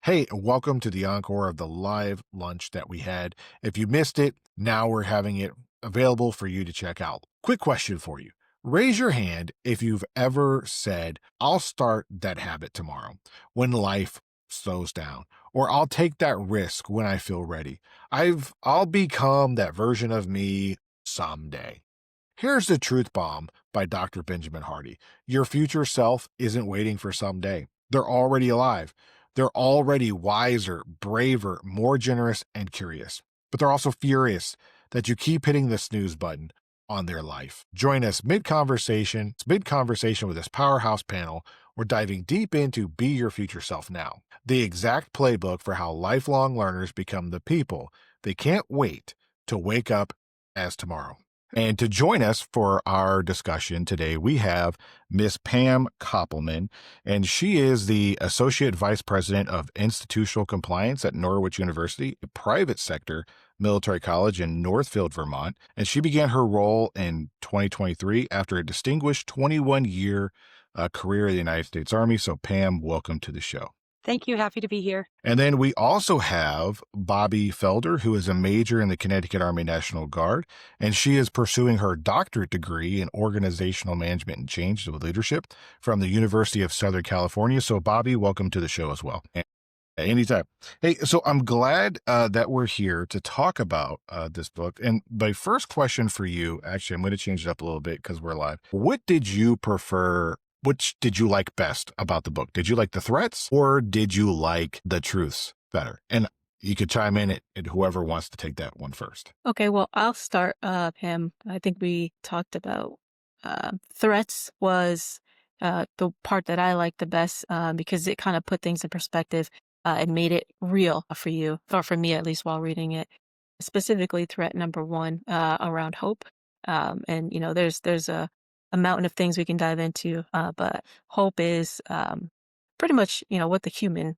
Hey, welcome to the encore of the live lunch that we had. If you missed it, now we're having it available for you to check out. Quick question for you. Raise your hand if you've ever said, I'll start that habit tomorrow when life slows down, or I'll take that risk when I feel ready. I'll become that version of me someday. Here's the truth bomb by Dr. Benjamin Hardy. Your future self isn't waiting for someday. They're already alive. They're already wiser, braver, more generous, and curious. But they're also furious that you keep hitting the snooze button on their life. Join us mid-conversation with this powerhouse panel. We're diving deep into Be Your Future Self Now, the exact playbook for how lifelong learners become the people they can't wait to wake up as tomorrow. And to join us for our discussion today, we have Miss Pam Koppelman, and she is the Associate Vice President of Institutional Compliance at Norwich University, a private sector military college in Northfield, Vermont. And she began her role in 2023 after a distinguished 21-year career in the United States Army. So, Pam, welcome to the show. Thank you. Happy to be here. And then we also have Bobby Felder, who is a major in the Connecticut Army National Guard, and she is pursuing her doctorate degree in organizational management and change with leadership from the University of Southern California. So, Bobby, welcome to the show as well. Anytime. Hey, so I'm glad that we're here to talk about this book. And my first question for you, actually, I'm going to change it up a little bit because we're live. What did you prefer? Which did you like best about the book? Did you like the threats or did you like the truths better? And you could chime in at whoever wants to take that one first. Okay, well, I'll start, Pam. I think we talked about threats was the part that I liked the best because it kind of put things in perspective and made it real for you, or for me at least while reading it. Specifically, threat number one around hope. And, there's a mountain of things we can dive into, but hope is pretty much, what the human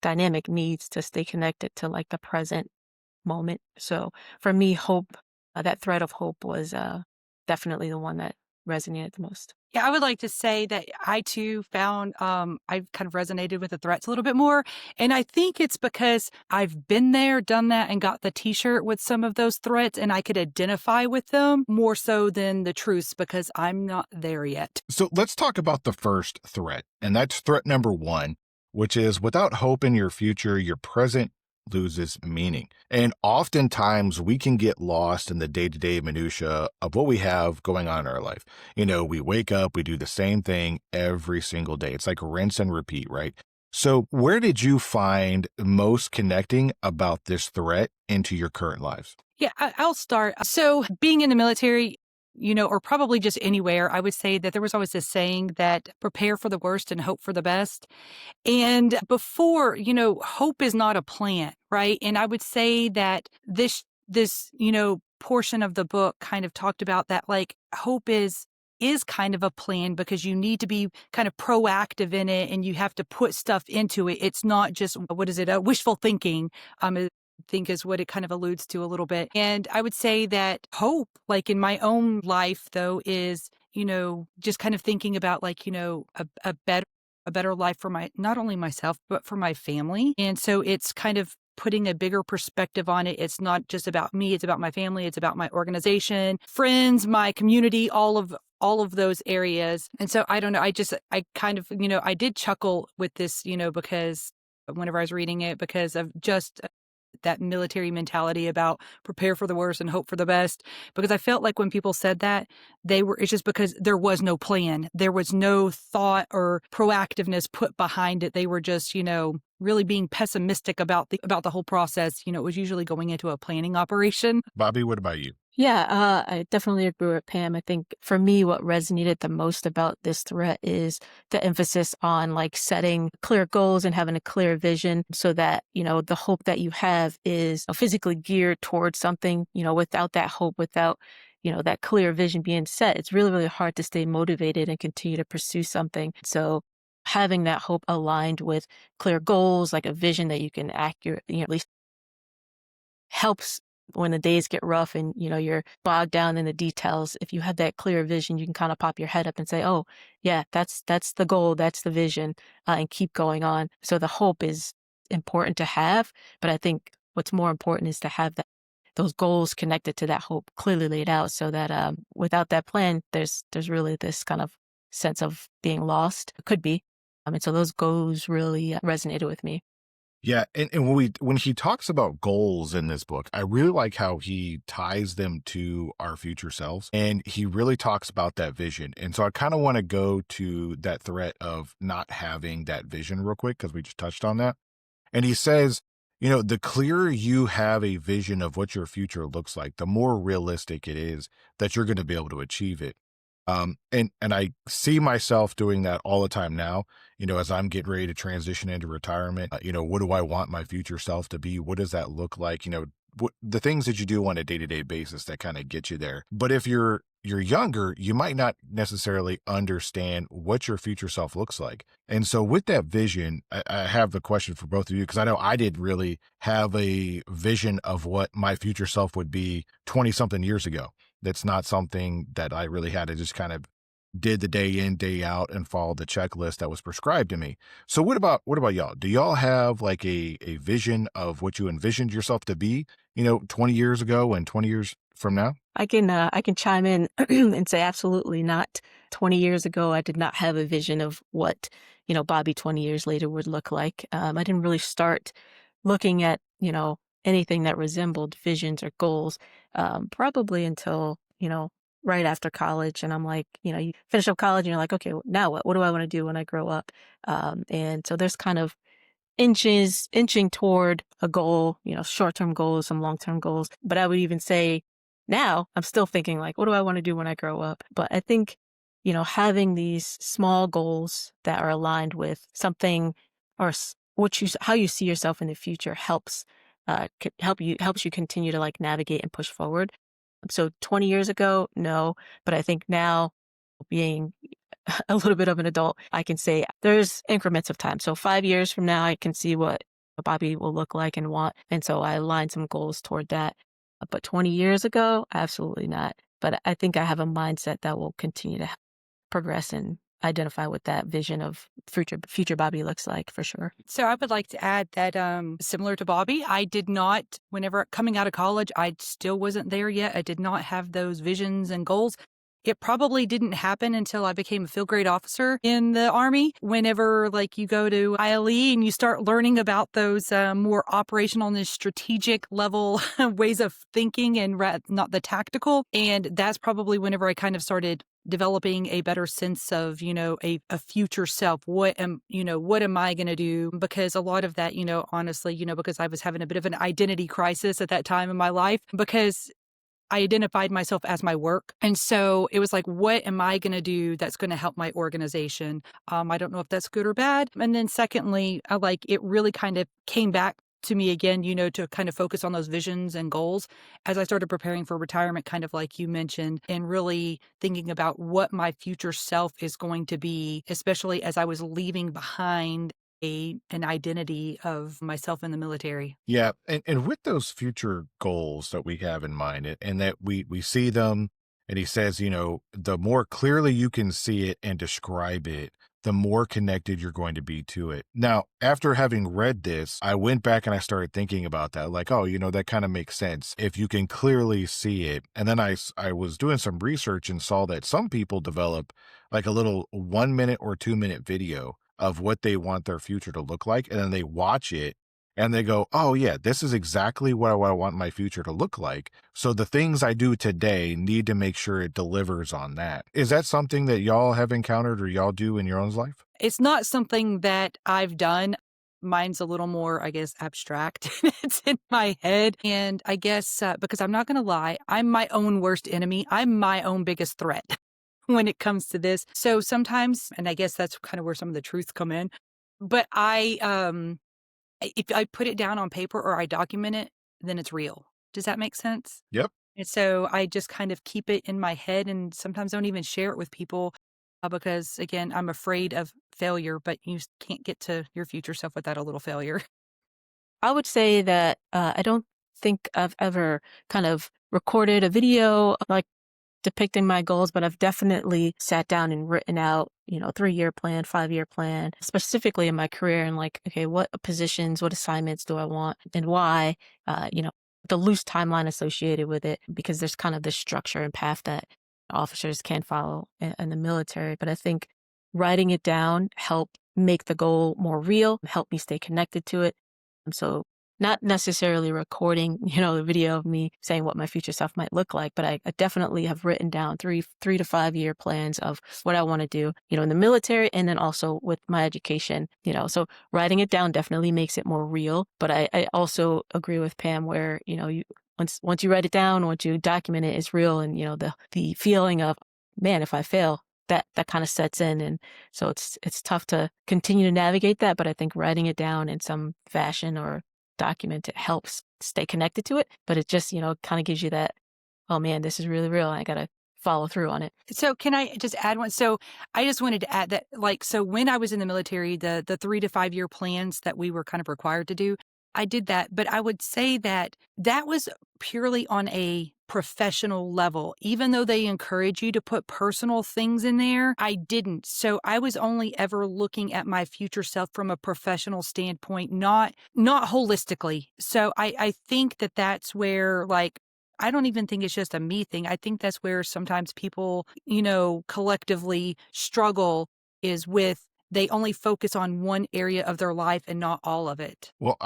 dynamic needs to stay connected to like the present moment. So for me, hope, that thread of hope was definitely the one that resonated the most. Yeah, I would like to say that I too found I've kind of resonated with the threats a little bit more. And I think it's because I've been there, done that, and got the t-shirt with some of those threats, and I could identify with them more so than the truths because I'm not there yet. So let's talk about the first threat, and that's threat number one, which is without hope in your future, your present loses meaning. And oftentimes we can get lost in the day-to-day minutia of what we have going on in our life. We wake up, we do the same thing every single day. It's like rinse and repeat, right? So where did you find most connecting about this threat into your current lives? Yeah, I'll start. So being in the military, or probably just anywhere, I would say that there was always this saying that prepare for the worst and hope for the best. And before, hope is not a plan, right? And I would say that this, portion of the book kind of talked about that, like hope is kind of a plan because you need to be kind of proactive in it and you have to put stuff into it. It's not just, wishful thinking. I think is what it kind of alludes to a little bit. And I would say that hope, like in my own life though, is, just kind of thinking about like, a better life for not only myself, but for my family. And so it's kind of putting a bigger perspective on it. It's not just about me. It's about my family. It's about my organization, friends, my community, all of those areas. And so I don't know. I kind of, I did chuckle with this, because whenever I was reading it, because of just that military mentality about prepare for the worst and hope for the best. Because I felt like when people said that, it's just because there was no plan. There was no thought or proactiveness put behind it. They were just, really being pessimistic about the whole process. It was usually going into a planning operation. Bobby, what about you? Yeah, I definitely agree with Pam. I think for me, what resonated the most about this threat is the emphasis on like setting clear goals and having a clear vision so that, the hope that you have is physically geared towards something, without that hope, without, that clear vision being set, it's really, really hard to stay motivated and continue to pursue something. So having that hope aligned with clear goals, like a vision that you can accurately, at least helps when the days get rough and, you're bogged down in the details. If you have that clear vision, you can kind of pop your head up and say, oh, yeah, that's the goal, that's the vision, and keep going on. So the hope is important to have, but I think what's more important is to have those goals connected to that hope clearly laid out, so that without that plan, there's really this kind of sense of being lost. It could be. And so those goals really resonated with me. Yeah, and when he talks about goals in this book, I really like how he ties them to our future selves, and he really talks about that vision. And so I kind of want to go to that threat of not having that vision real quick because we just touched on that. And he says, the clearer you have a vision of what your future looks like, the more realistic it is that you're going to be able to achieve it. And I see myself doing that all the time now, as I'm getting ready to transition into retirement. What do I want my future self to be? What does that look like? The things that you do on a day-to-day basis that kind of get you there. But if you're younger, you might not necessarily understand what your future self looks like. And so with that vision, I have a question for both of you, because I know I did really have a vision of what my future self would be 20 something years ago. That's not something that I really had. I just kind of did the day in, day out and followed the checklist that was prescribed to me. So what about y'all? Do y'all have like a vision of what you envisioned yourself to be, 20 years ago and 20 years from now? I can chime in and say absolutely not. 20 years ago, I did not have a vision of what, Bobby 20 years later would look like. I didn't really start looking at, anything that resembled visions or goals, probably until, right after college. And I'm like, you finish up college and you're like, okay, now what? What do I want to do when I grow up? And so there's kind of inching toward a goal, short-term goals, some long-term goals. But I would even say now I'm still thinking like, what do I want to do when I grow up? But I think, having these small goals that are aligned with something or how you see yourself in the future helps you continue to like navigate and push forward. So 20 years ago, no, but I think now, being a little bit of an adult, I can say there's increments of time. So 5 years from now, I can see what Bobby will look like and want. And so I aligned some goals toward that. But 20 years ago, absolutely not. But I think I have a mindset that will continue to progress and identify what that vision of future Bobby looks like, for sure. So I would like to add that similar to Bobby, I did not, whenever coming out of college, I still wasn't there yet. I did not have those visions and goals. It probably didn't happen until I became a field grade officer in the Army. Whenever like you go to ILE and you start learning about those more operational and strategic level ways of thinking and not the tactical. And that's probably whenever I kind of started developing a better sense of, a future self. What am I going to do? Because a lot of that, honestly, because I was having a bit of an identity crisis at that time in my life, because I identified myself as my work. And so it was like, what am I going to do that's going to help my organization? I don't know if that's good or bad. And then secondly, it really kind of came back to me again, to kind of focus on those visions and goals as I started preparing for retirement, kind of like you mentioned, and really thinking about what my future self is going to be, especially as I was leaving behind an identity of myself in the military. Yeah, and with those future goals that we have in mind, and that we see them, and he says, the more clearly you can see it and describe it, the more connected you're going to be to it. Now, after having read this, I went back and I started thinking about that, like, oh, that kind of makes sense if you can clearly see it. And then I was doing some research and saw that some people develop like a little 1 minute or 2 minute video of what they want their future to look like. And then they watch it and they go, oh yeah, this is exactly what I want my future to look like. So the things I do today need to make sure it delivers on that. Is that something that y'all have encountered or y'all do in your own life? It's not something that I've done. Mine's a little more, I guess, abstract. It's in my head. And I guess because I'm not going to lie, I'm my own worst enemy. I'm my own biggest threat when it comes to this. So sometimes, and I guess that's kind of where some of the truths come in, but if I put it down on paper or I document it, then it's real. Does that make sense? Yep. And so I just kind of keep it in my head and sometimes don't even share it with people because, again, I'm afraid of failure, but you can't get to your future self without a little failure. I would say that I don't think I've ever kind of recorded a video like depicting my goals, but I've definitely sat down and written out 3-year plan, 5-year plan, specifically in my career and like, okay, what positions, what assignments do I want and why, the loose timeline associated with it, because there's kind of this structure and path that officers can follow in the military. But I think writing it down helped make the goal more real, help me stay connected to it. So not necessarily recording, the video of me saying what my future self might look like, but I definitely have written down 3 to 5 year plans of what I want to do, in the military and then also with my education, so writing it down definitely makes it more real. But I also agree with Pam where, once you write it down, once you document it, it's real. And, the feeling of, man, if I fail, that kind of sets in. And so it's tough to continue to navigate that. But I think writing it down in some fashion or document it helps stay connected to it. But it just, kind of gives you that, oh man, this is really real. I got to follow through on it. So can I just add one? So I just wanted to add that, so when I was in the military, the 3 to 5 year plans that we were kind of required to do, I did that. But I would say that was purely on a professional level. Even though they encourage you to put personal things in there, I didn't. So I was only ever looking at my future self from a professional standpoint, not holistically. So I think that that's where, like, I don't even think it's just a me thing. I think that's where sometimes people, collectively struggle, is with they only focus on one area of their life and not all of it. Well,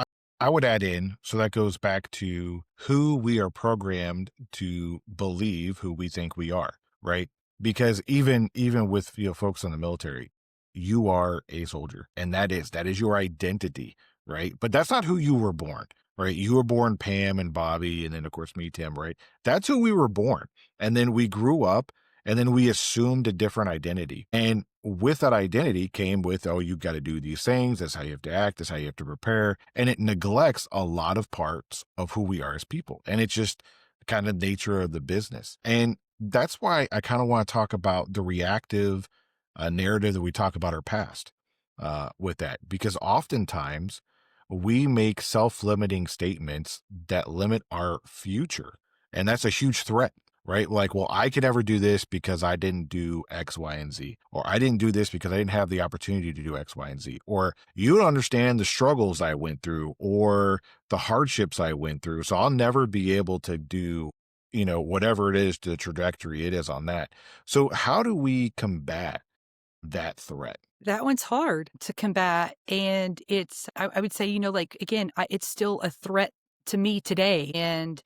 I would add in, so that goes back to who we are programmed to believe who we think we are, right? Because even with folks in the military, you are a soldier, and that is your identity, right? But that's not who you were born, right? You were born Pam and Bobby, and then of course me, Tim, right? That's who we were born, and then we grew up, and then we assumed a different identity. And with that identity came with, oh, you got to do these things. That's how you have to act. That's how you have to prepare. And it neglects a lot of parts of who we are as people. And it's just kind of nature of the business. And that's why I kind of want to talk about the reactive narrative that we talk about our past with that, because oftentimes we make self-limiting statements that limit our future. And that's a huge threat. Right? Like, well, I could never do this because I didn't do X, Y, and Z. Or I didn't do this because I didn't have the opportunity to do X, Y, and Z. Or you don't understand the struggles I went through or the hardships I went through. So I'll never be able to do, whatever it is, the trajectory it is on that. So how do we combat that threat? That one's hard to combat. And it's, I would say, again, it's still a threat to me today. And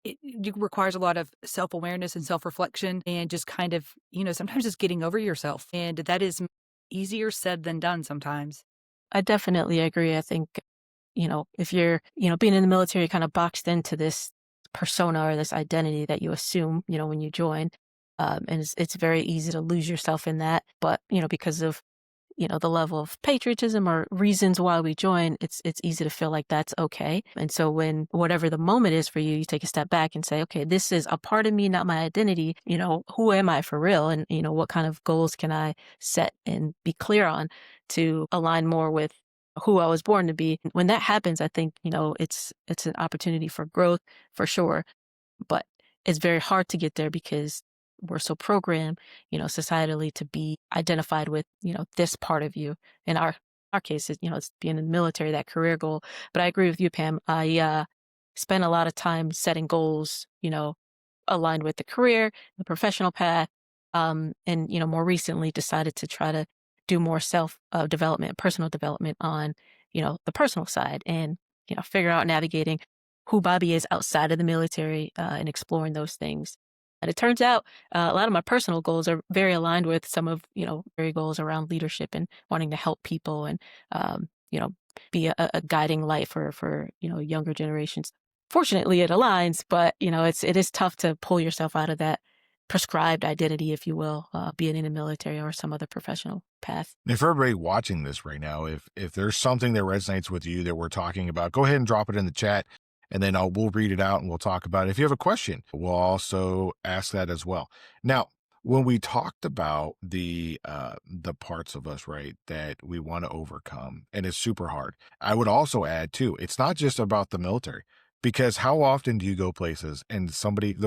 it requires a lot of self-awareness and self-reflection and just kind of, sometimes just getting over yourself. And that is easier said than done sometimes. I definitely agree. I think, if you're, being in the military, kind of boxed into this persona or this identity that you assume, when you join. And it's very easy to lose yourself in that. But, because of, the level of patriotism or reasons why we join, it's easy to feel like that's okay. And so when whatever the moment is for you, you take a step back and say, okay, this is a part of me, not my identity. Who am I for real? And, what kind of goals can I set and be clear on to align more with who I was born to be? When that happens, I think, it's an opportunity for growth for sure. But it's very hard to get there because we're so programmed, societally to be identified with, this part of you. In our case, it's being in the military, that career goal. But I agree with you, Pam. I spent a lot of time setting goals, aligned with the career, the professional path, and more recently decided to try to do more self development, personal development on, the personal side, and figure out navigating who Bobby is outside of the military and exploring those things. And it turns out a lot of my personal goals are very aligned with some of, very goals around leadership and wanting to help people and, be a guiding light for, younger generations. Fortunately, it aligns, but, it is tough to pull yourself out of that prescribed identity, if you will, being in the military or some other professional path. And for everybody watching this right now, if there's something that resonates with you that we're talking about, go ahead and drop it in the chat. And then we'll read it out and we'll talk about it. If you have a question, we'll also ask that as well. Now, when we talked about the parts of us, right, that we want to overcome, and it's super hard, I would also add too, it's not just about the military, because how often do you go places and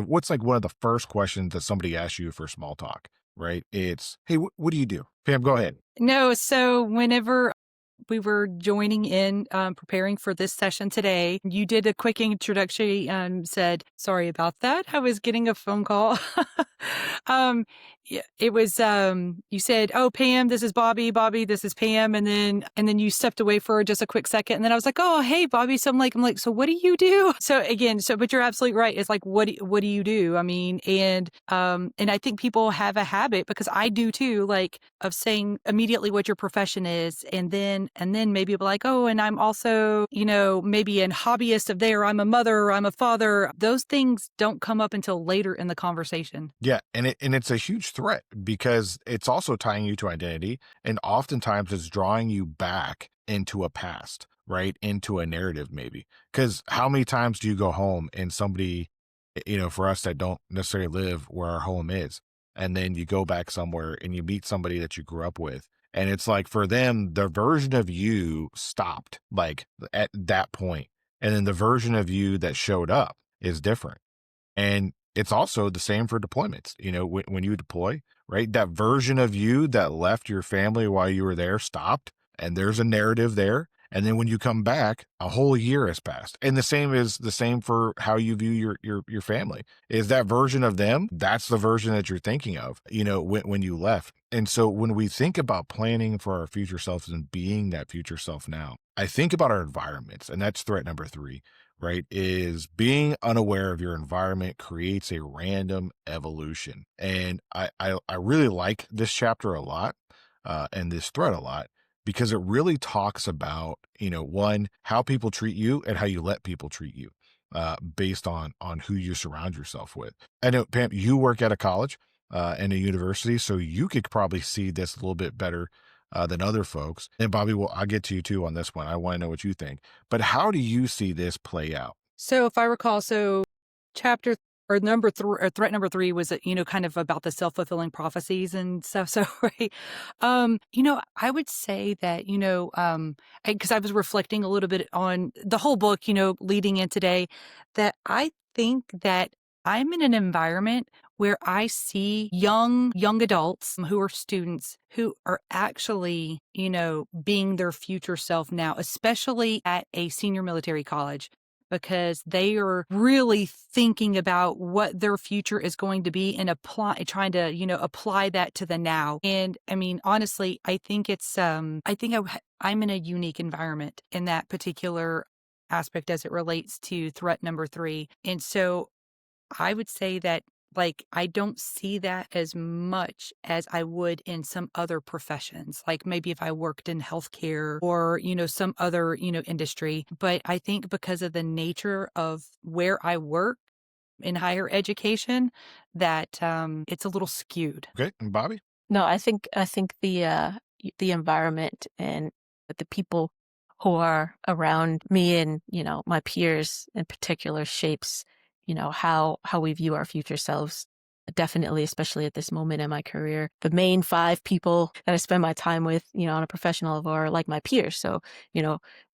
what's like one of the first questions that somebody asks you for small talk, right? It's, hey, what do you do? Pam, go ahead. No, so whenever we were joining in, preparing for this session today, you did a quick introductory, said, sorry about that. I was getting a phone call. It was, you said, oh, Pam, this is Bobby. Bobby, this is Pam. And then you stepped away for just a quick second. And then I was like, oh, hey, Bobby. So I'm like, so what do you do? So again, but you're absolutely right. It's like, what do you do? I mean, and I think people have a habit, because I do too, like, of saying immediately what your profession is. And then maybe be like, oh, and I'm also, maybe a hobbyist of there. I'm a mother, I'm a father. Those things don't come up until later in the conversation. Yeah, and it's a huge threat because it's also tying you to identity, and oftentimes it's drawing you back into a past, right? Into a narrative maybe. Cuz how many times do you go home and somebody, for us that don't necessarily live where our home is, and then you go back somewhere and you meet somebody that you grew up with, and it's like for them the version of you stopped like at that point, and then the version of you that showed up is different. And it's also the same for deployments. When you deploy, right? That version of you that left your family while you were there stopped, and there's a narrative there. And then when you come back, a whole year has passed. And the same is the same for how you view your family. Is that version of them? That's the version that you're thinking of, when you left. And so when we think about planning for our future selves and being that future self now, I think about our environments, and that's threat number 3, right? Is being unaware of your environment creates a random evolution. And I really like this chapter a lot, and this thread a lot, because it really talks about, one, how people treat you and how you let people treat you, based on who you surround yourself with. I know, Pam, you work at a college, and a university, so you could probably see this a little bit better than other folks. And Bobby, well, I'll get to you too on this one. I want to know what you think. But how do you see this play out? So if I recall, chapter or number 3, or threat number 3 was, kind of about the self-fulfilling prophecies and stuff. So, right. I would say that, because I was reflecting a little bit on the whole book, leading in today, that I think that I'm in an environment where I see young adults who are students who are actually, being their future self now, especially at a senior military college, because they are really thinking about what their future is going to be and trying to, apply that to the now. And I mean, honestly, I think I'm in a unique environment in that particular aspect as it relates to threat number 3. And so I would say that, like, I don't see that as much as I would in some other professions, like maybe if I worked in healthcare or, some other, industry. But I think because of the nature of where I work in higher education, that it's a little skewed. Okay, and Bobby? No, I think the environment and the people who are around me and, my peers in particular shapes, how we view our future selves. Definitely, especially at this moment in my career. The main 5 people that I spend my time with, on a professional level are like my peers. So,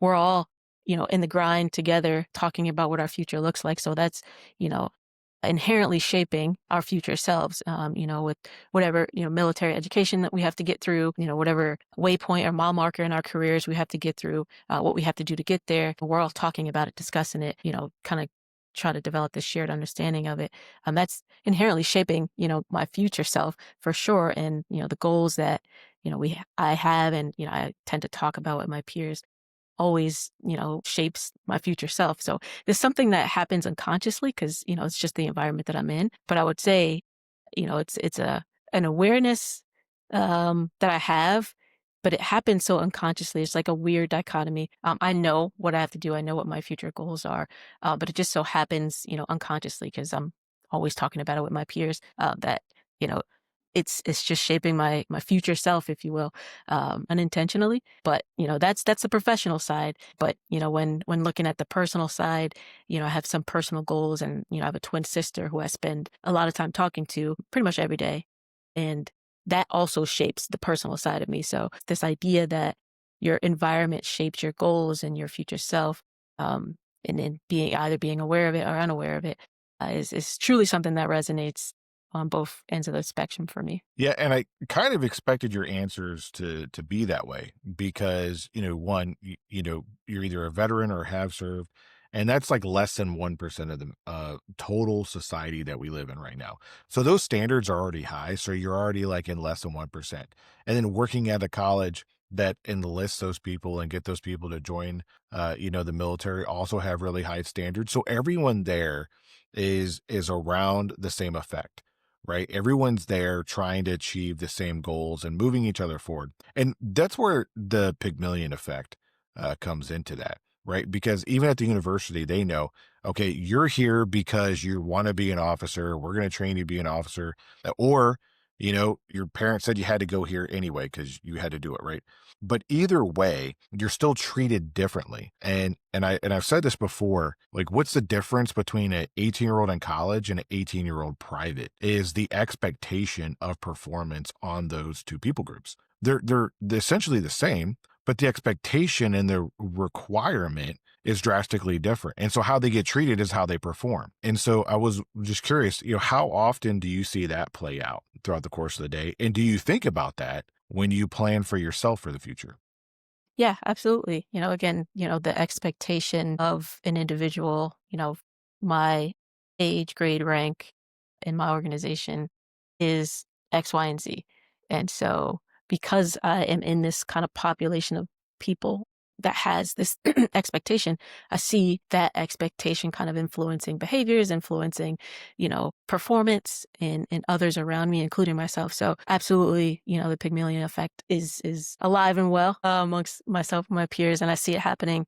we're all, in the grind together talking about what our future looks like. So that's, inherently shaping our future selves, with whatever, military education that we have to get through, whatever waypoint or mile marker in our careers we have to get through, what we have to do to get there. We're all talking about it, discussing it, kind of try to develop this shared understanding of it. That's inherently shaping, my future self for sure. And, the goals that, I have and, I tend to talk about with my peers always, shapes my future self. So there's something that happens unconsciously because, it's just the environment that I'm in. But I would say, it's an awareness that I have, but it happens so unconsciously. It's like a weird dichotomy. I know what I have to do. I know what my future goals are, but it just so happens, unconsciously because I'm always talking about it with my peers, that, you know, it's just shaping my future self, if you will, unintentionally. But that's the professional side. But when looking at the personal side, I have some personal goals, and I have a twin sister who I spend a lot of time talking to pretty much every day, and that also shapes the personal side of me. So this idea that your environment shapes your goals and your future self, and then being aware of it or unaware of it, is truly something that resonates on both ends of the spectrum for me. Yeah, and I kind of expected your answers to be that way because, one, you're either a veteran or have served, and that's like less than 1% of the total society that we live in right now. So those standards are already high, so you're already like in less than 1%. And then working at a college that enlists those people and get those people to join the military also have really high standards. So everyone there is around the same effect, right? Everyone's there trying to achieve the same goals and moving each other forward. And that's where the Pygmalion effect comes into that, right? Because even at the university, they know, okay, you're here because you want to be an officer. We're going to train you to be an officer. Or, your parents said you had to go here anyway because you had to do it, right? But either way, you're still treated differently. And I've said this before, like what's the difference between an 18-year-old in college and an 18-year-old private is the expectation of performance on those two people groups. They're essentially the same, but the expectation and the requirement is drastically different. And so how they get treated is how they perform. And so I was just curious, how often do you see that play out throughout the course of the day? And do you think about that when you plan for yourself for the future? Yeah, absolutely. Again, the expectation of an individual, my age, grade, rank in my organization is X, Y, and Z. And so because I am in this kind of population of people that has this expectation, I see that expectation kind of influencing behaviors, influencing, performance in others around me, including myself. So absolutely, the Pygmalion effect is alive and well amongst myself and my peers. And I see it happening,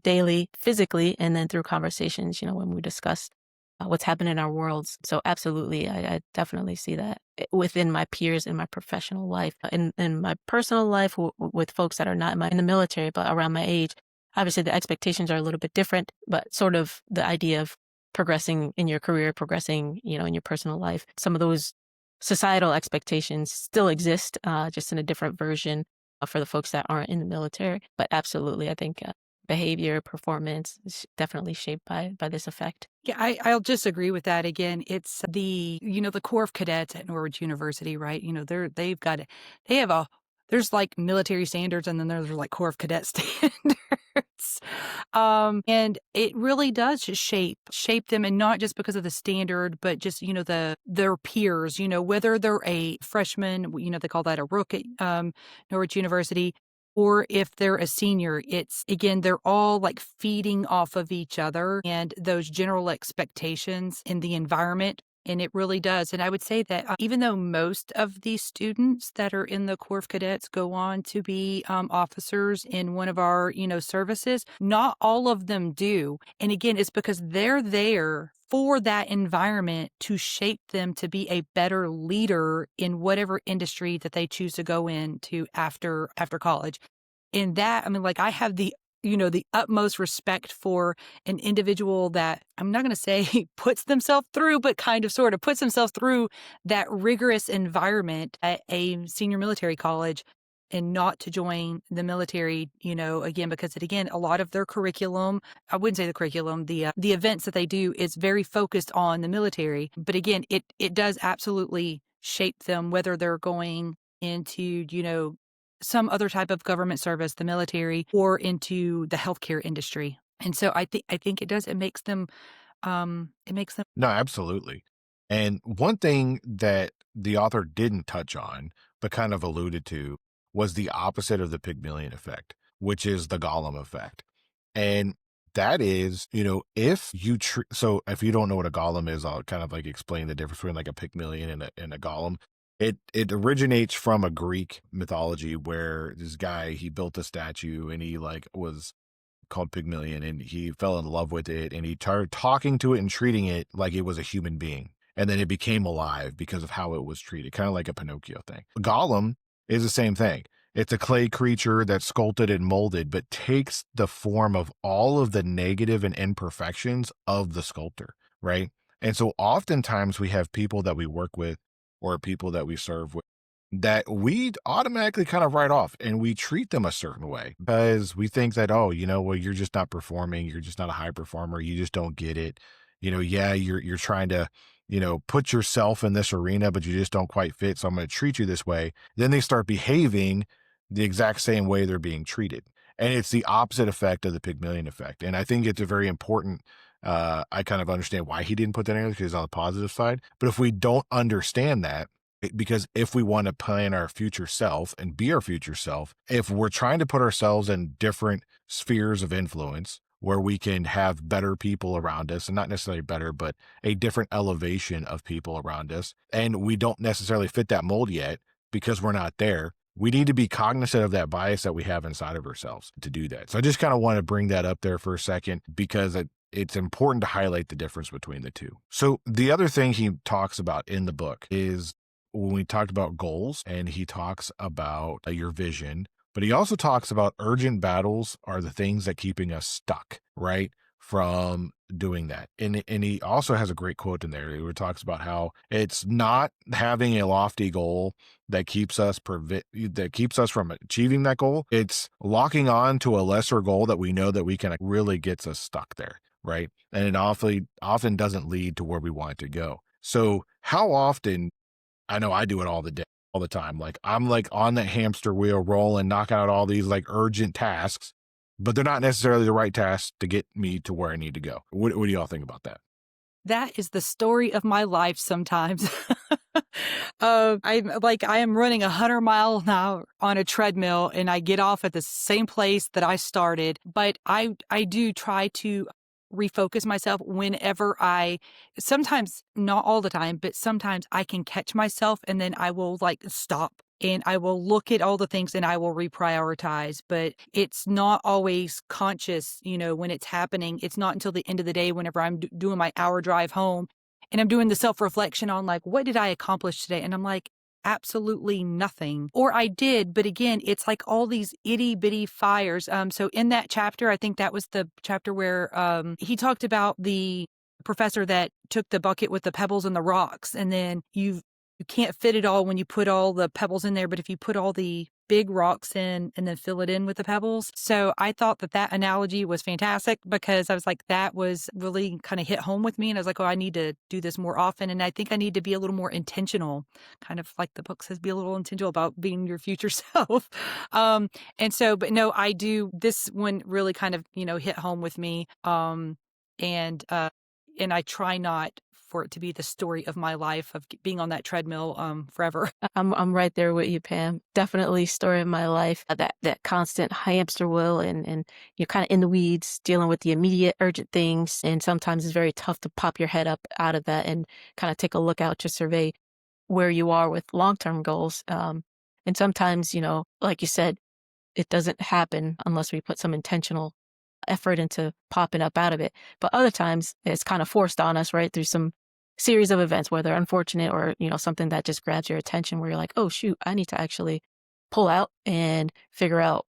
daily, physically, and then through conversations, when we discuss what's happening in our worlds. So absolutely, I definitely see that within my peers in my professional life. In my personal life with folks that are not in the military, but around my age, obviously the expectations are a little bit different, but sort of the idea of progressing in your career, progressing, in your personal life. Some of those societal expectations still exist, just in a different version for the folks that aren't in the military. But absolutely, I think behavior, performance is definitely shaped by this effect. Yeah, I'll just agree with that. Again, it's the Corps of Cadets at Norwich University, right? They have there's like military standards and then there's like Corps of Cadet standards. And it really does just shape them, and not just because of the standard, but just, their peers, whether they're a freshman, they call that a rook at Norwich University, or if they're a senior, it's again, they're all like feeding off of each other and those general expectations in the environment. And it really does. And I would say that even though most of these students that are in the Corps of Cadets go on to be officers in one of our, services, not all of them do. And again, it's because they're there for that environment to shape them to be a better leader in whatever industry that they choose to go into after college. In that, I mean, like I have the utmost respect for an individual that I'm not going to say puts themselves through, but kind of sort of puts themselves through that rigorous environment at a senior military college and not to join the military, again, because again, a lot of their curriculum, I wouldn't say the curriculum, the events that they do is very focused on the military. But again, it does absolutely shape them, whether they're going into, some other type of government service, the military, or into the healthcare industry. And so I think it does. It makes them. No, absolutely. And one thing that the author didn't touch on, but kind of alluded to, was the opposite of the Pygmalion effect, which is the Golem effect. And that is, so if you don't know what a Golem is, I'll kind of like explain the difference between like a Pygmalion and a Golem. It originates from a Greek mythology where this guy, he built a statue and he like was called Pygmalion and he fell in love with it and he started talking to it and treating it like it was a human being. And then it became alive because of how it was treated, kind of like a Pinocchio thing. Golem is the same thing. It's a clay creature that's sculpted and molded, but takes the form of all of the negative and imperfections of the sculptor, right? And so oftentimes we have people that we work with or people that we serve with that we automatically kind of write off and we treat them a certain way because we think that, oh, well, you're just not performing. You're just not a high performer. You just don't get it. Yeah, you're trying to, put yourself in this arena, but you just don't quite fit. So I'm going to treat you this way. Then they start behaving the exact same way they're being treated. And it's the opposite effect of the Pygmalion effect. And I think it's a very important, I kind of understand why he didn't put that in there because it's on the positive side. But if we don't understand that, because if we want to plan our future self and be our future self, if we're trying to put ourselves in different spheres of influence where we can have better people around us, and not necessarily better, but a different elevation of people around us, and we don't necessarily fit that mold yet because we're not there, we need to be cognizant of that bias that we have inside of ourselves to do that. So I just kind of want to bring that up there for a second because it's important to highlight the difference between the two. So the other thing he talks about in the book is when we talked about goals, and he talks about your vision, but he also talks about urgent battles are the things that keeping us stuck, right? From doing that. And he also has a great quote in there where he talks about how it's not having a lofty goal that keeps us from achieving that goal. It's locking on to a lesser goal that we know that we can really gets us stuck there, right? And it often doesn't lead to where we want it to go. So how often, I know I do it all the time. Like I'm like on that hamster wheel rolling, knocking out all these like urgent tasks, but they're not necessarily the right tasks to get me to where I need to go. What do y'all think about that? That is the story of my life sometimes. I am running 100 miles an hour on a treadmill and I get off at the same place that I started. But I do try to refocus myself whenever sometimes not all the time, but sometimes I can catch myself and then I will stop and I will look at all the things and I will reprioritize, but it's not always conscious, when it's happening. It's not until the end of the day, whenever I'm doing my hour drive home and I'm doing the self-reflection on what did I accomplish today? And I'm like, absolutely nothing. Or I did, but again, it's like all these itty bitty fires. So in that chapter, I think that was the chapter where he talked about the professor that took the bucket with the pebbles and the rocks, and then you can't fit it all when you put all the pebbles in there, but if you put all the big rocks in and then fill it in with the pebbles. So I thought that analogy was fantastic because I was like, that was really kind of hit home with me. And I was like, oh, I need to do this more often. And I think I need to be a little more intentional, kind of like the book says, be a little intentional about being your future self. But no, I do. This one really kind of, hit home with me. And I try not for it to be the story of my life of being on that treadmill forever. I'm right there with you, Pam. Definitely story of my life. That constant hamster wheel and you're kind of in the weeds dealing with the immediate urgent things. And sometimes it's very tough to pop your head up out of that and kind of take a look out to survey where you are with long-term goals. And sometimes, like you said, it doesn't happen unless we put some intentional effort into popping up out of it. But other times it's kind of forced on us, right? Through some series of events, whether unfortunate or, something that just grabs your attention where you're like, oh, shoot, I need to actually pull out and figure out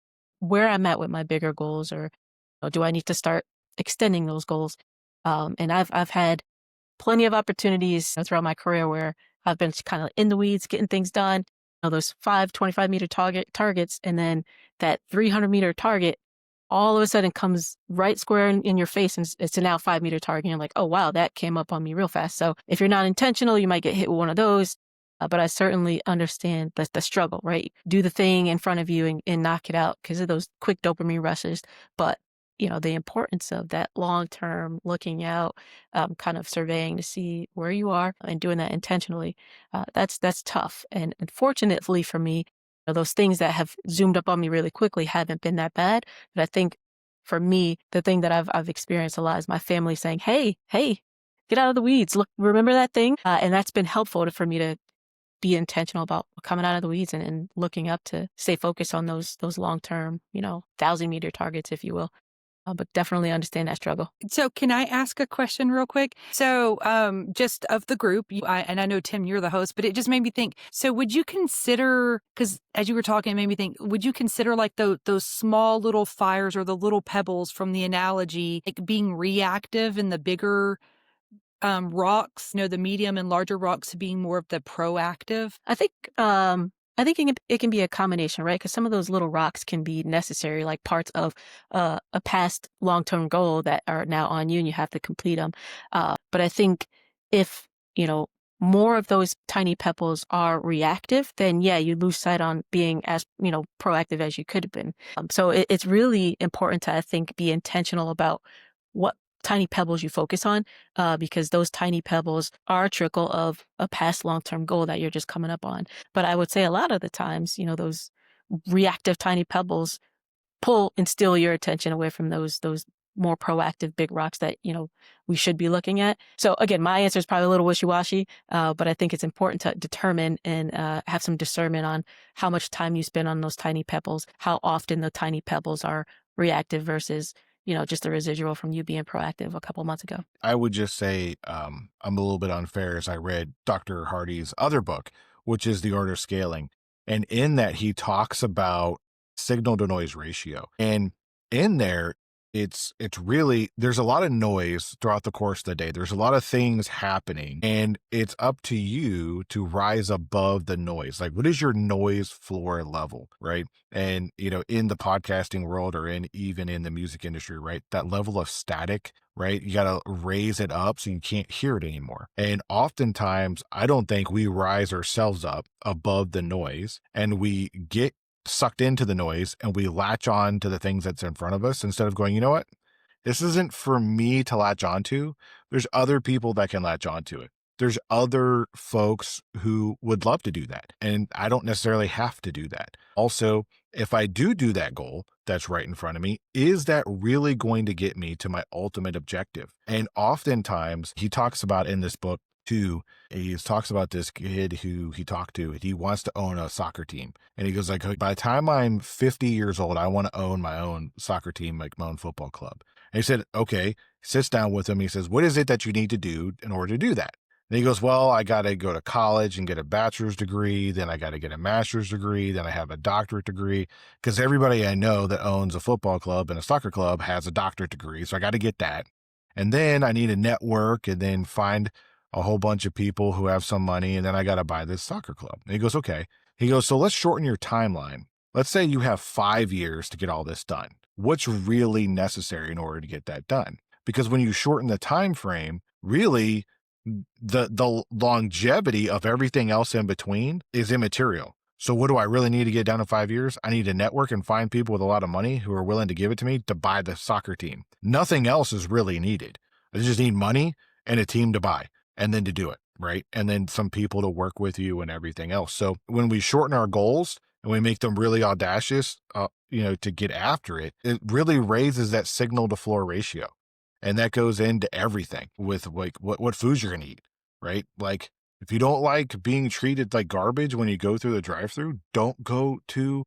where I'm at with my bigger goals, or do I need to start extending those goals? And I've had plenty of opportunities throughout my career where I've been kind of in the weeds, getting things done, those 25-meter targets, and then that 300-meter target all of a sudden comes right square in your face, and it's a now 5-meter target. And you're like, oh, wow, that came up on me real fast. So if you're not intentional, you might get hit with one of those. But I certainly understand the struggle, right? Do the thing in front of you and knock it out because of those quick dopamine rushes. But, the importance of that long-term looking out, kind of surveying to see where you are and doing that intentionally, that's tough. And unfortunately for me, those things that have zoomed up on me really quickly haven't been that bad. But I think for me, the thing that I've experienced a lot is my family saying, hey, get out of the weeds. Look, remember that thing? And that's been helpful for me to be intentional about coming out of the weeds and looking up to stay focused on those long-term, 1,000-meter targets, if you will. But definitely understand that struggle. So can I ask a question real quick? So just of the group, and I know, Tim, you're the host, but it just made me think, so would you consider, because as you were talking, it made me think, would you consider like those small little fires or the little pebbles from the analogy, like being reactive and the bigger rocks, the medium and larger rocks being more of the proactive? I think it can be a combination, right? Because some of those little rocks can be necessary, like parts of a past long-term goal that are now on you and you have to complete them. But I think if more of those tiny pebbles are reactive, then yeah, you lose sight on being as, proactive as you could have been. So it's really important to, I think, be intentional about what tiny pebbles you focus on, because those tiny pebbles are a trickle of a past long-term goal that you're just coming up on. But I would say a lot of the times, those reactive tiny pebbles pull and steal your attention away from those more proactive big rocks that we should be looking at. So again, my answer is probably a little wishy-washy, but I think it's important to determine and have some discernment on how much time you spend on those tiny pebbles, how often the tiny pebbles are reactive versus just the residual from you being proactive a couple months ago. I would just say I'm a little bit unfair as I read Dr. Hardy's other book, which is The Art of Scaling. And in that, he talks about signal to noise ratio. And in there, it's really, there's a lot of noise throughout the course of the day. There's a lot of things happening, and it's up to you to rise above the noise. Like, what is your noise floor level, right? And, in the podcasting world or even in the music industry, right? That level of static, right? You got to raise it up so you can't hear it anymore. And oftentimes, I don't think we rise ourselves up above the noise, and we get sucked into the noise and we latch on to the things that's in front of us instead of going, you know what? This isn't for me to latch onto. There's other people that can latch onto it. There's other folks who would love to do that. And I don't necessarily have to do that. Also, if I do that goal that's right in front of me, is that really going to get me to my ultimate objective? And oftentimes he talks about in this book too, he talks about this kid who he talked to, and he wants to own a soccer team. And he goes like, by the time I'm 50 years old, I want to own my own soccer team, like my own football club. And he said, okay, sits down with him. He says, what is it that you need to do in order to do that? And he goes, well, I got to go to college and get a bachelor's degree. Then I got to get a master's degree. Then I have a doctorate degree, because everybody I know that owns a football club and a soccer club has a doctorate degree. So I got to get that. And then I need a network and then find a whole bunch of people who have some money. And then I got to buy this soccer club. And he goes, okay. He goes, so let's shorten your timeline. Let's say you have 5 years to get all this done. What's really necessary in order to get that done? Because when you shorten the time frame, really the longevity of everything else in between is immaterial. So what do I really need to get done in 5 years? I need to network and find people with a lot of money who are willing to give it to me to buy the soccer team. Nothing else is really needed. I just need money and a team to buy, and then to do it, right? And then some people to work with you and everything else. So when we shorten our goals and we make them really audacious, to get after it, it really raises that signal to floor ratio. And that goes into everything with like what foods you're going to eat, right? Like if you don't like being treated like garbage when you go through the drive-through, don't go to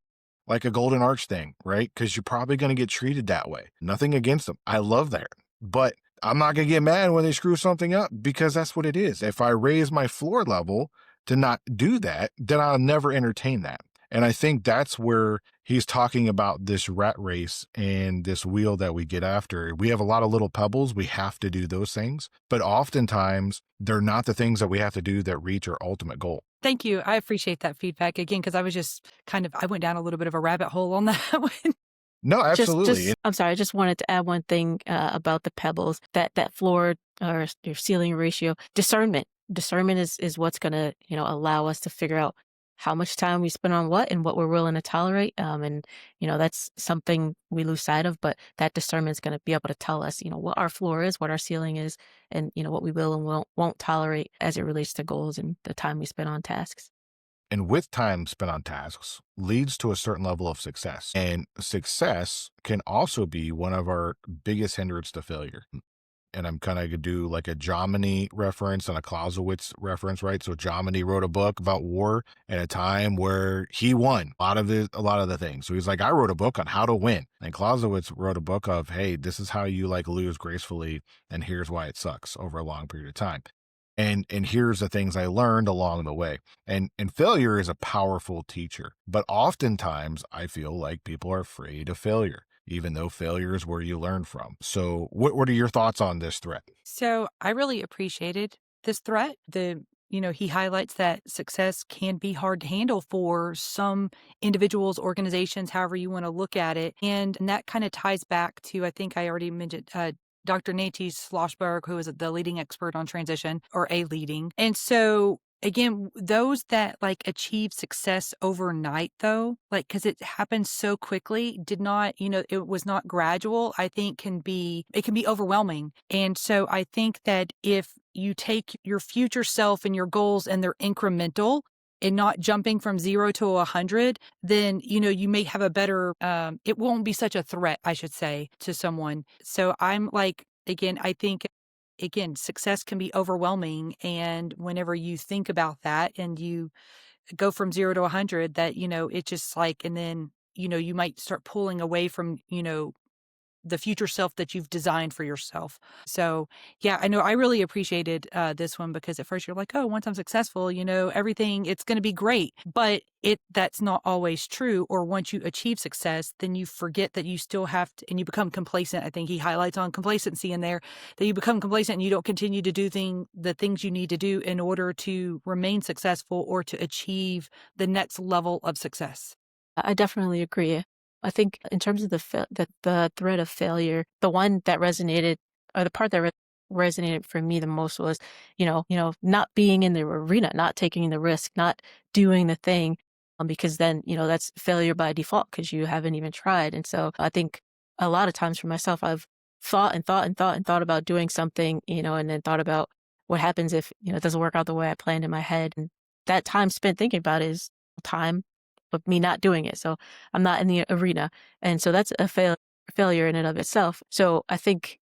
like a Golden Arch thing, right? Because you're probably going to get treated that way. Nothing against them. I love that. But I'm not going to get mad when they screw something up, because that's what it is. If I raise my floor level to not do that, then I'll never entertain that. And I think that's where he's talking about this rat race and this wheel that we get after. We have a lot of little pebbles. We have to do those things, but oftentimes they're not the things that we have to do that reach our ultimate goal. Thank you. I appreciate that feedback again, because I was just I went down a little bit of a rabbit hole on that one. No, absolutely. I'm sorry. I just wanted to add one thing about the pebbles, that floor or your ceiling ratio. Discernment is what's going to allow us to figure out how much time we spend on what and what we're willing to tolerate. And that's something we lose sight of. But that discernment is going to be able to tell us what our floor is, what our ceiling is, and what we will and won't tolerate as it relates to goals and the time we spend on tasks. And with time spent on tasks leads to a certain level of success. And success can also be one of our biggest hindrance to failure. And I'm kind of going to do like a Jomini reference and a Clausewitz reference, right? So Jomini wrote a book about war at a time where he won a lot of the things. So he's like, I wrote a book on how to win. And Clausewitz wrote a book of, hey, this is how you like lose gracefully, and here's why it sucks over a long period of time. And here's the things I learned along the way. And failure is a powerful teacher. But oftentimes I feel like people are afraid of failure, even though failure is where you learn from. So what are your thoughts on this threat? So I really appreciated this threat. He highlights that success can be hard to handle for some individuals, organizations, however you want to look at it. And that kind of ties back to, I think I already mentioned, Dr. Nancy Schlossberg, who is the leading expert on transition, or a leading. And so again, those that like achieve success overnight though, like, cause it happens so quickly, did not, it was not gradual, I think it can be overwhelming. And so I think that if you take your future self and your goals and they're incremental and not jumping from 0 to 100, then, you may have a better, it won't be such a threat, I should say, to someone. So I'm like, again, I think success can be overwhelming. And whenever you think about that and you go from 0 to 100, that, it's just like, and then, you might start pulling away from, the future self that you've designed for yourself. So yeah, I know I really appreciated this one, because at first you're like, oh, once I'm successful, everything, it's going to be great. But that's not always true. Or once you achieve success, then you forget that you still have to, and you become complacent. I think he highlights on complacency in there, that you become complacent and you don't continue to do the things you need to do in order to remain successful or to achieve the next level of success. I definitely agree. I think in terms of the threat of failure, the one that resonated, or the part that resonated for me the most was, not being in the arena, not taking the risk, not doing the thing, because then, that's failure by default because you haven't even tried. And so I think a lot of times for myself, I've thought and thought and thought and thought about doing something, and then thought about what happens if, it doesn't work out the way I planned in my head. And that time spent thinking about it is time of me not doing it. So I'm not in the arena. And so that's a failure in and of itself. So I think,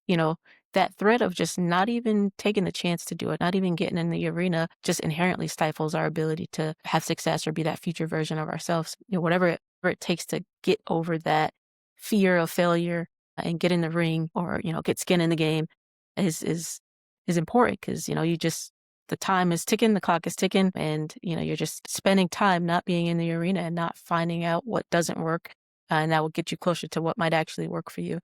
that threat of just not even taking the chance to do it, not even getting in the arena, just inherently stifles our ability to have success or be that future version of ourselves. Whatever it takes to get over that fear of failure and get in the ring, or, get skin in the game is important, because, the time is ticking, the clock is ticking, and, you're just spending time not being in the arena and not finding out what doesn't work. And that will get you closer to what might actually work for you.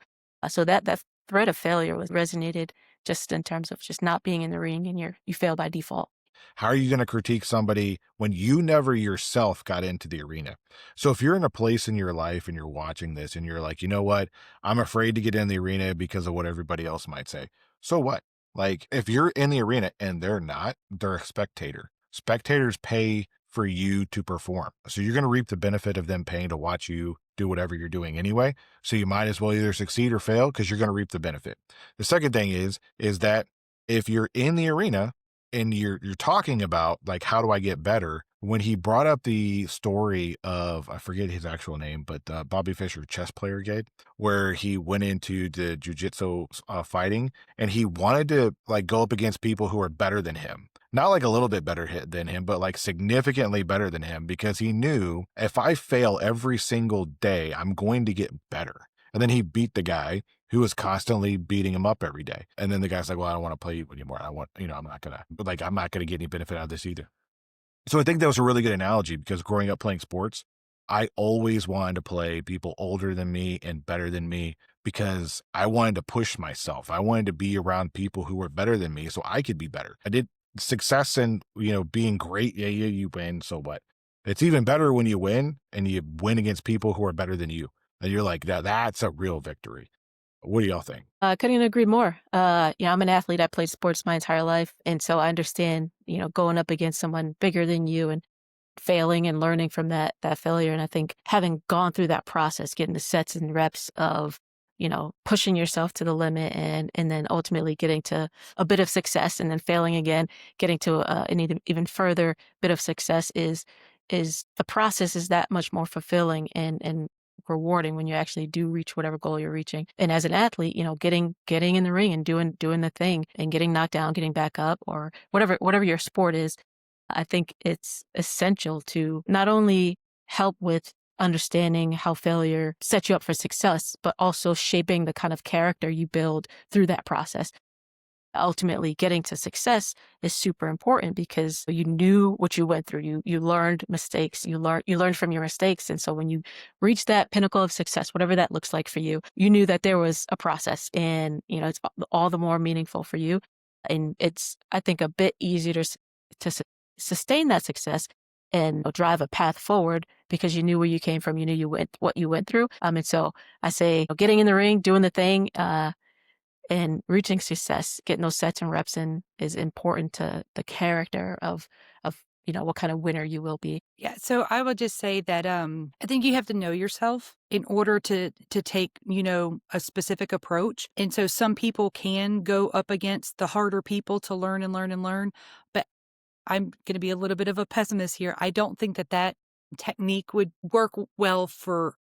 So that threat of failure resonated just in terms of just not being in the ring, and you fail by default. How are you going to critique somebody when you never yourself got into the arena? So if you're in a place in your life and you're watching this and you're like, you know what? I'm afraid to get in the arena because of what everybody else might say. So what? Like, if you're in the arena and they're not, they're a spectator. Spectators pay for you to perform. So you're going to reap the benefit of them paying to watch you do whatever you're doing anyway. So you might as well either succeed or fail, because you're going to reap the benefit. The second thing is that if you're in the arena and you're talking about, like, how do I get better? When he brought up the story of, I forget his actual name, but Bobby Fischer, chess player guide, where he went into the jujitsu fighting, and he wanted to like go up against people who are better than him. Not like a little bit better than him, but like significantly better than him, because he knew if I fail every single day, I'm going to get better. And then he beat the guy who was constantly beating him up every day. And then the guy's like, well, I don't want to play you anymore. I'm not going to get any benefit out of this either. So I think that was a really good analogy, because growing up playing sports, I always wanted to play people older than me and better than me, because I wanted to push myself. I wanted to be around people who were better than me so I could be better. I did success and, being great. Yeah, you win. So what? It's even better when you win and you win against people who are better than you. And you're like, that's a real victory. What do y'all think? I couldn't agree more. I'm an athlete. I played sports my entire life. And so I understand, going up against someone bigger than you and failing and learning from that failure. And I think having gone through that process, getting the sets and reps of, pushing yourself to the limit, and then ultimately getting to a bit of success, and then failing again, getting to an even further bit of success is the process is that much more fulfilling and rewarding when you actually do reach whatever goal you're reaching. And as an athlete, getting in the ring and doing the thing and getting knocked down, getting back up, or whatever your sport is, I think it's essential to not only help with understanding how failure sets you up for success, but also shaping the kind of character you build through that process. Ultimately, getting to success is super important because you knew what you went through. You learned mistakes. You learned from your mistakes. And so when you reach that pinnacle of success, whatever that looks like for you, you knew that there was a process, and it's all the more meaningful for you. And it's, I think, a bit easier to sustain that success and drive a path forward because you knew where you came from. You knew what you went through. And so I say, getting in the ring, doing the thing, and reaching success, getting those sets and reps in is important to the character of what kind of winner you will be. Yeah, so I would just say that I think you have to know yourself in order to take, a specific approach. And so some people can go up against the harder people to learn and learn and learn, but I'm going to be a little bit of a pessimist here. I don't think that that technique would work well for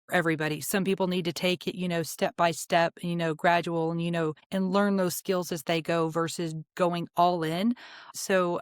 everybody. Some people need to take it, step by step, gradual and, and learn those skills as they go versus going all in. So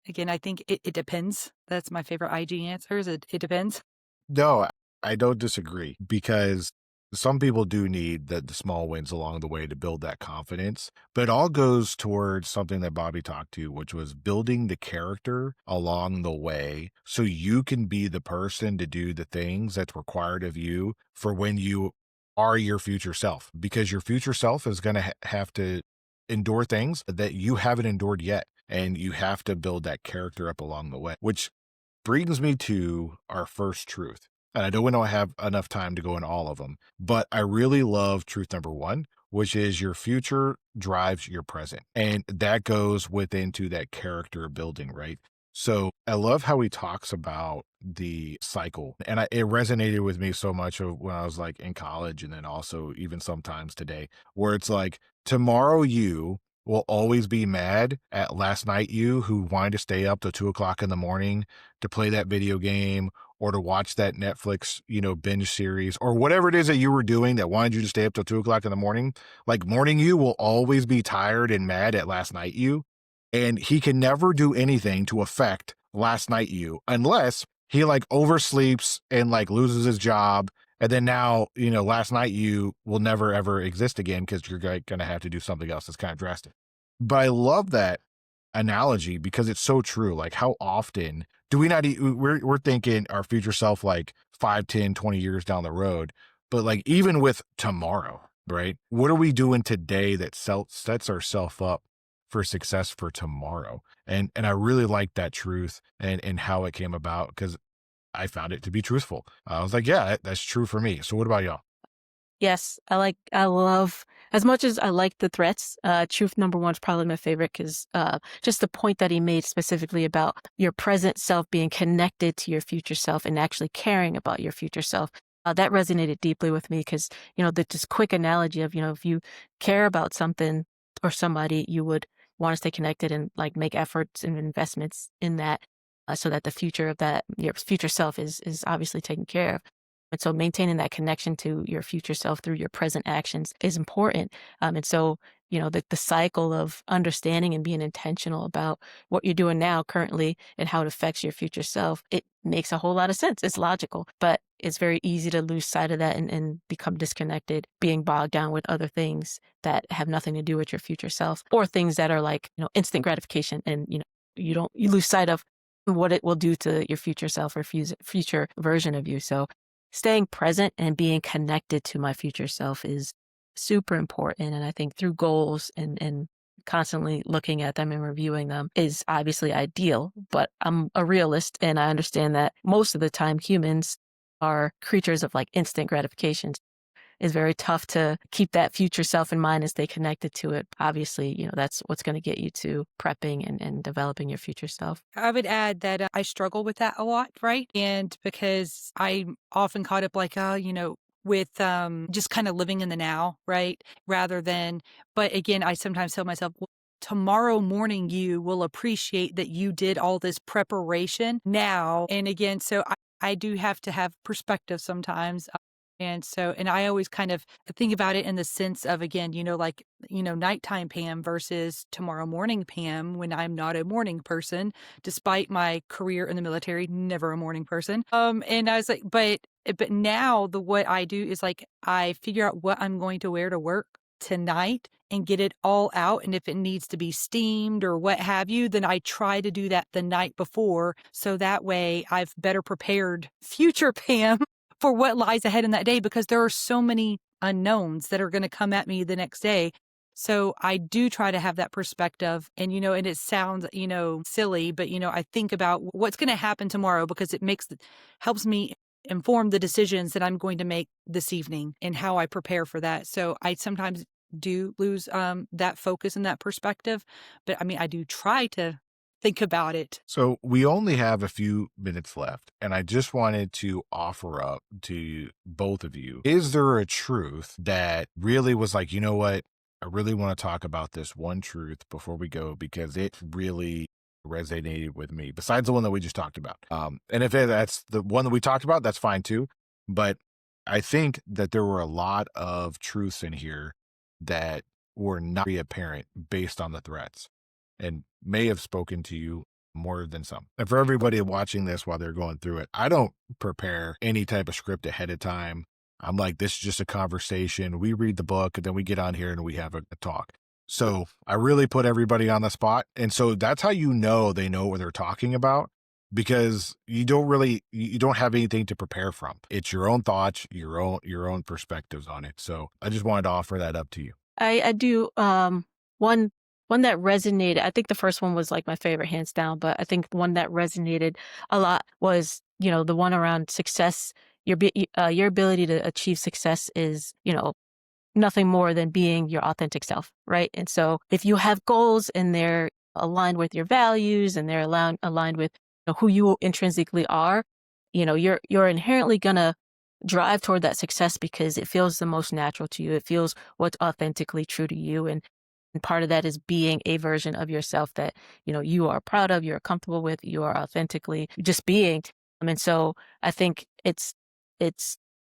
again, I think it depends. That's my favorite IG answer is it depends. No, I don't disagree because some people do need the small wins along the way to build that confidence. But it all goes towards something that Bobby talked to, which was building the character along the way so you can be the person to do the things that's required of you for when you are your future self. Because your future self is going to have to endure things that you haven't endured yet. And you have to build that character up along the way, which brings me to our first truth. And I don't know I have enough time to go in all of them, but I really love truth number one, which is your future drives your present. And that goes into that character building, right? So I love how he talks about the cycle. And it resonated with me so much when I was like in college and then also even sometimes today, where it's like tomorrow you will always be mad at last night you who wanted to stay up till 2 o'clock in the morning to play that video game or to watch that Netflix, binge series or whatever it is that you were doing that wanted you to stay up till 2 o'clock in the morning. Like morning you will always be tired and mad at last night you. And he can never do anything to affect last night you unless he like oversleeps and like loses his job. And then now, last night you will never ever exist again because you're going to have to do something else that's kind of drastic. But I love that analogy because it's so true. Like how often do we not, we're thinking our future self like 5, 10, 20 years down the road, but like even with tomorrow, right? What are we doing today that sets ourselves up for success for tomorrow? And I really like that truth and how it came about because I found it to be truthful. I was like, yeah, that's true for me. So what about y'all? Yes, I love, as much as I like the threats, truth number one is probably my favorite because just the point that he made specifically about your present self being connected to your future self and actually caring about your future self. That resonated deeply with me because, the just quick analogy of, if you care about something or somebody, you would want to stay connected and like make efforts and investments in that so that the future of your future self is obviously taken care of. And so maintaining that connection to your future self through your present actions is important. And so, the cycle of understanding and being intentional about what you're doing now currently and how it affects your future self, it makes a whole lot of sense. It's logical, but it's very easy to lose sight of that and become disconnected, being bogged down with other things that have nothing to do with your future self or things that are like, instant gratification. And, you lose sight of what it will do to your future self or future version of you. So staying present and being connected to my future self is super important. And I think through goals and constantly looking at them and reviewing them is obviously ideal. But I'm a realist and I understand that most of the time humans are creatures of like instant gratification. It's very tough to keep that future self in mind and stay connected to it. Obviously, that's what's going to get you to prepping and developing your future self. I would add that I struggle with that a lot, right? And because I'm often caught up like, with just kind of living in the now, right? Rather than, but again, I sometimes tell myself, well, tomorrow morning you will appreciate that you did all this preparation now. And again, so I do have to have perspective sometimes. And I always kind of think about it in the sense of, again, nighttime Pam versus tomorrow morning Pam when I'm not a morning person, despite my career in the military, never a morning person. And I was like, but now what I do is like, I figure out what I'm going to wear to work tonight and get it all out. And if it needs to be steamed or what have you, then I try to do that the night before. So that way I've better prepared future Pam for what lies ahead in that day, because there are so many unknowns that are going to come at me the next day. So I do try to have that perspective and, and it sounds, silly, but, I think about what's going to happen tomorrow because it helps me inform the decisions that I'm going to make this evening and how I prepare for that. So I sometimes do lose that focus and that perspective. But I mean, I do try to think about it. So we only have a few minutes left, and I just wanted to offer up to both of you, is there a truth that really was like, you know what? I really want to talk about this one truth before we go because it really resonated with me, besides the one that we just talked about. And if that's the one that we talked about, that's fine too. But I think that there were a lot of truths in here that were not very apparent based on the threats and may have spoken to you more than some. And for everybody watching this while they're going through it, I don't prepare any type of script ahead of time. I'm like, this is just a conversation. We read the book and then we get on here and we have a talk. So I really put everybody on the spot. And so that's how you know they know what they're talking about, because you don't have anything to prepare from. It's your own thoughts, your own perspectives on it. So I just wanted to offer that up to you. I do one that resonated. I think the first one was like my favorite, hands down, but I think one that resonated a lot was, the one around success. Your ability to achieve success is, nothing more than being your authentic self, right? And so if you have goals and they're aligned with your values and they're aligned with who you intrinsically are, you're inherently gonna drive toward that success because it feels the most natural to you. It feels what's authentically true to you. And part of that is being a version of yourself that, you are proud of, you're comfortable with, you are authentically just being. And so I think it's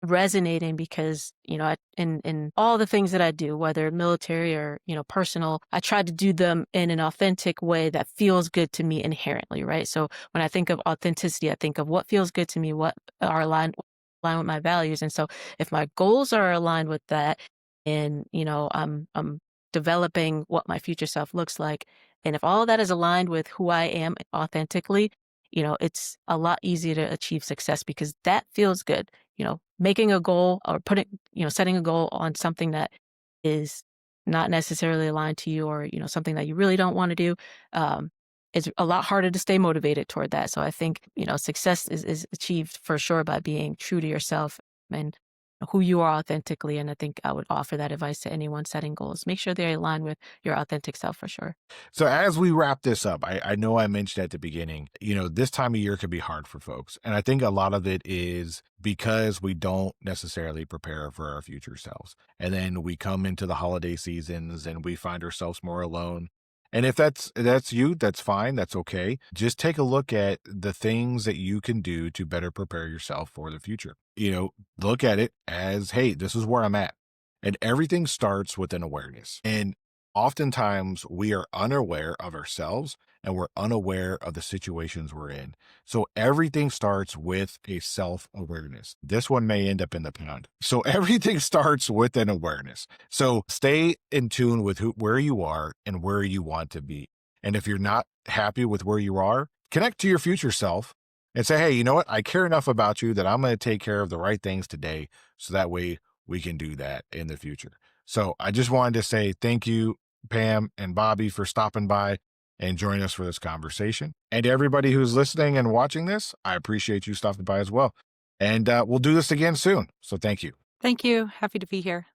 resonating because, in all the things that I do, whether military or, personal, I try to do them in an authentic way that feels good to me inherently, right? So when I think of authenticity, I think of what feels good to me, what are aligned with my values. And so if my goals are aligned with that and, I'm developing what my future self looks like, and if all of that is aligned with who I am authentically, it's a lot easier to achieve success because that feels good. Making a goal or setting a goal on something that is not necessarily aligned to you or, something that you really don't want to do, it's a lot harder to stay motivated toward that. So I think, success is achieved for sure by being true to yourself and who you are authentically. And I think I would offer that advice to anyone setting goals. Make sure they're aligned with your authentic self for sure. So as we wrap this up, I know I mentioned at the beginning, this time of year can be hard for folks. And I think a lot of it is because we don't necessarily prepare for our future selves. And then we come into the holiday seasons and we find ourselves more alone. And if that's you, that's fine. That's okay. Just take a look at the things that you can do to better prepare yourself for the future. Look at it as, hey, this is where I'm at. And everything starts with an awareness. And oftentimes we are unaware of ourselves and we're unaware of the situations we're in. So everything starts with a self-awareness. This one may end up in the pound. So everything starts with an awareness. So stay in tune with where you are and where you want to be. And if you're not happy with where you are, connect to your future self and say, hey, you know what? I care enough about you that I'm going to take care of the right things today. So that way we can do that in the future. So I just wanted to say thank you, Pam and Bobby, for stopping by and joining us for this conversation. And to everybody who's listening and watching this, I appreciate you stopping by as well. And we'll do this again soon. So thank you. Thank you. Happy to be here.